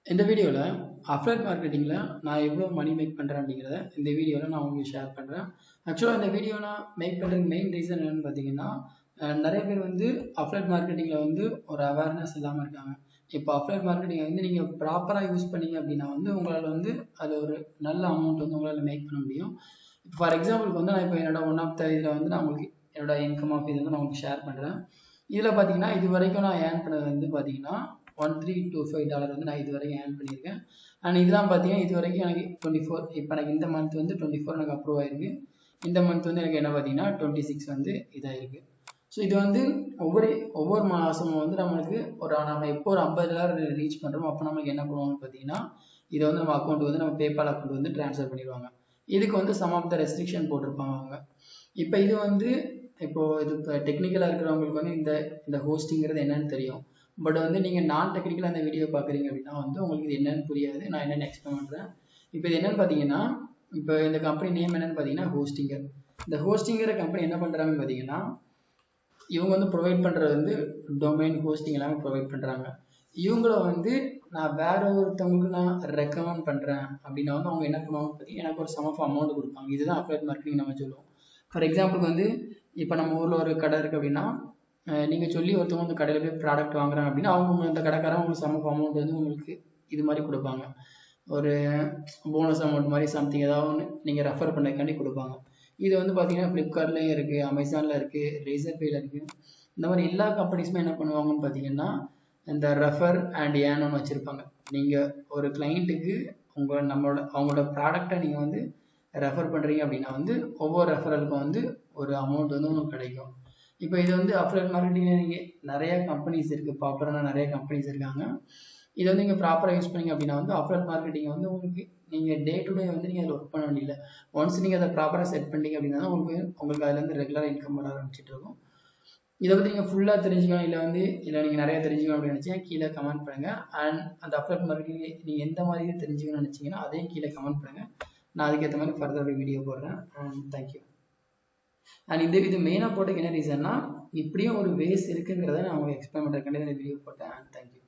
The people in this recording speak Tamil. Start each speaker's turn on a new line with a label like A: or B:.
A: இந்த வீடியோவில் அஃபிலியேட் மார்க்கெட்டிங்கில் நான் எவ்வளோ மணி மேக் பண்ணுறேன் அப்படிங்கிறத இந்த வீடியோவில் நான் உங்களுக்கு ஷேர் பண்ணுறேன். ஆக்சுவலாக இந்த வீடியோ நான் மேக் பண்ணுறதுக்கு மெயின் ரீசன் என்னென்னு பார்த்தீங்கன்னா, நிறைய பேர் வந்து அஃபிலியேட் மார்க்கெட்டிங்கில் வந்து ஒரு அவேர்னஸ் இல்லாமல் இருக்காங்க. இப்போ அஃபிலியேட் மார்க்கெட்டிங்கை வந்து நீங்கள் ப்ராப்பராக யூஸ் பண்ணீங்க அப்படின்னா வந்து உங்களால் வந்து அது ஒரு நல்ல அமௌண்ட் வந்து உங்களால் மேக் பண்ண முடியும். இப்போ ஃபார் எக்ஸாம்பிளுக்கு வந்து நான் இப்போ என்னோட ஒன் ஆஃப் த இதில் வந்து நான் உங்களுக்கு என்னோட இன்கம் ஆஃப் இது வந்து நான் உங்களுக்கு ஷேர் பண்ணுறேன். இதில் பார்த்தீங்கன்னா இது வரைக்கும் நான் ஏர்ன் பண்ணது வந்து பார்த்தீங்கன்னா $1325 வந்து நான் இது வரைக்கும் ஏர்ன் பண்ணியிருக்கேன். அண்ட் இதெல்லாம் பார்த்தீங்கன்னா இது வரைக்கும் எனக்கு 24 இப்போ எனக்கு இந்த மந்த் வந்து 24 எனக்கு அப்ரூவ் ஆயிருக்கு. இந்த மந்த் வந்து எனக்கு என்ன பார்த்தீங்கன்னா 26 வந்து இதாயிருக்கு. ஸோ இது வந்து ஒவ்வொரு மாதமும் வந்து நம்மளுக்கு நம்ம எப்போ ஒரு $50 ரீச் பண்ணுறோமோ அப்போ நம்மளுக்கு என்ன பண்ணுவாங்கன்னு பார்த்தீங்கன்னா, இதை வந்து நம்ம அக்கௌண்ட் வந்து நம்ம பேபால் அக்கௌண்ட் வந்து ட்ரான்ஸ்ஃபர் பண்ணிடுவாங்க. இதுக்கு வந்து சம் ஆஃப் த ரெஸ்ட்ரிக்ஷன் போட்டிருப்பாங்க அவங்க. இப்போ இது வந்து இப்போ டெக்னிக்கலாக இருக்கிறவங்களுக்கு வந்து இந்த ஹோஸ்டிங்கிறது என்னன்னு தெரியும். பட் வந்து நீங்கள் நான் டெக்னிக்கலாக அந்த வீடியோ பார்க்குறீங்க அப்படின்னா வந்து உங்களுக்கு இது என்னன்னு புரியாது. நான் என்னென்னு எக்ஸ்பிளைன் பண்ணுறேன். இப்போ இது என்னன்னு பார்த்தீங்கன்னா, இப்போ இந்த கம்பெனி நேம் என்னன்னு பார்த்தீங்கன்னா ஹோஸ்டிங்கர். இந்த ஹோஸ்டிங்கிற கம்பெனி என்ன பண்ணுறாங்கன்னு பார்த்தீங்கன்னா, இவங்க வந்து ப்ரொவைட் பண்ணுறது வந்து டொமைன் ஹோஸ்டிங் எல்லாமே ப்ரொவைட் பண்ணுறாங்க. இவங்கள வந்து நான் வேற ஒருத்தவங்களுக்கு நான் ரெக்கமெண்ட் பண்ணுறேன் அப்படின்னா வந்து அவங்க என்ன பண்ணுவாங்கன்னு பார்த்தீங்கன்னா, எனக்கு ஒரு சம் ஆஃப் அமௌண்ட் கொடுப்பாங்க. இதுதான் அஃபிலியேட் மார்க்கெட்டிங் நம்ம சொல்லுவோம். ஃபார் எக்ஸாம்பிளுக்கு வந்து இப்போ நம்ம ஊரில் ஒரு கடை இருக்குது அப்படின்னா, நீங்கள் சொல்லி ஒருத்தவங்க அந்த கடையில் போய் ப்ராடக்ட் வாங்குறாங்க அப்படின்னா அவங்க அந்த கடைக்காரன் உங்களுக்கு சம் ஆஃப் அமௌண்ட் வந்து உங்களுக்கு இது மாதிரி கொடுப்பாங்க. ஒரு போனஸ் அமௌண்ட் மாதிரி சம்திங் ஏதாவது ஒன்று நீங்கள் ரெஃபர் பண்ணக்காண்டி கொடுப்பாங்க. இது வந்து பார்த்தீங்கன்னா ஃப்ளிப்கார்ட்லேயும் இருக்குது, அமேசானில் இருக்குது, ரேசர்பேயில் இருக்குது. இந்த மாதிரி எல்லா கம்பெனிஸுமே என்ன பண்ணுவாங்கன்னு பார்த்தீங்கன்னா, இந்த ரெஃபர் அண்ட் ஏர்ன் ஒன்று வச்சுருப்பாங்க. நீங்கள் ஒரு கிளைண்ட்டுக்கு அவங்களோட ப்ராடக்டை நீங்கள் வந்து ரெஃபர் பண்ணுறீங்க அப்படின்னா வந்து ஒவ்வொரு ரெஃபரலுக்கும் வந்து ஒரு அமௌண்ட் வந்து உங்களுக்கு கிடைக்கும். இப்போ இது வந்து அஃபிலியேட் மார்க்கெட்டிங்கில் நீங்கள் நிறைய கம்பெனிஸ் இருக்குது, பாப்புலரான நிறைய கம்பெனிஸ் இருக்காங்க. இதை வந்து நீங்கள் ப்ராப்பராக யூஸ் பண்ணிங்க அப்படின்னா வந்து அஃபிலியேட் மார்க்கெட்டிங் வந்து உங்களுக்கு நீங்கள் டே டு டே வந்து நீங்கள் அதில் ஒர்க் பண்ண வேண்டியதில்லை. ஒன்ஸ் நீங்கள் அதை ப்ராப்பராக செட் பண்ணிட்டீங்க அப்படின்னா உங்களுக்கு அதுலேருந்து ரெகுலராக இன்கம் வர ஆரம்பிச்சிட்டு இருக்கும். இதை பற்றி நீங்கள் ஃபுல்லாக தெரிஞ்சுக்கணும் இல்லை நீங்கள் நிறைய தெரிஞ்சுக்கணும் அப்படின்னு நினச்சிங்கன்னா கீழே கமெண்ட் பண்ணுங்கள். அண்ட் அந்த அஃபிலியேட் மார்க்கெட்டிங் நீங்கள் எந்த மாதிரி தெரிஞ்சுக்கணும்னு நினச்சிங்கன்னா அதையும் கீழே கமெண்ட் பண்ணுங்கள். நான் அதுக்கேற்ற மாதிரி ஃபர்தர் வீடியோ போடுறேன். தேங்க்யூ. அண்ட் இது மெயினாக போட்டதுக்கு என்ன ரீசன்னா, இப்படியும் ஒரு வேஸ் இருக்குங்கிறத நான் உங்களுக்கு எக்ஸ்பிளைன் பண்ணுறதுக்காண்டி இந்த வீடியோ போட்டேன். தேங்க்யூ.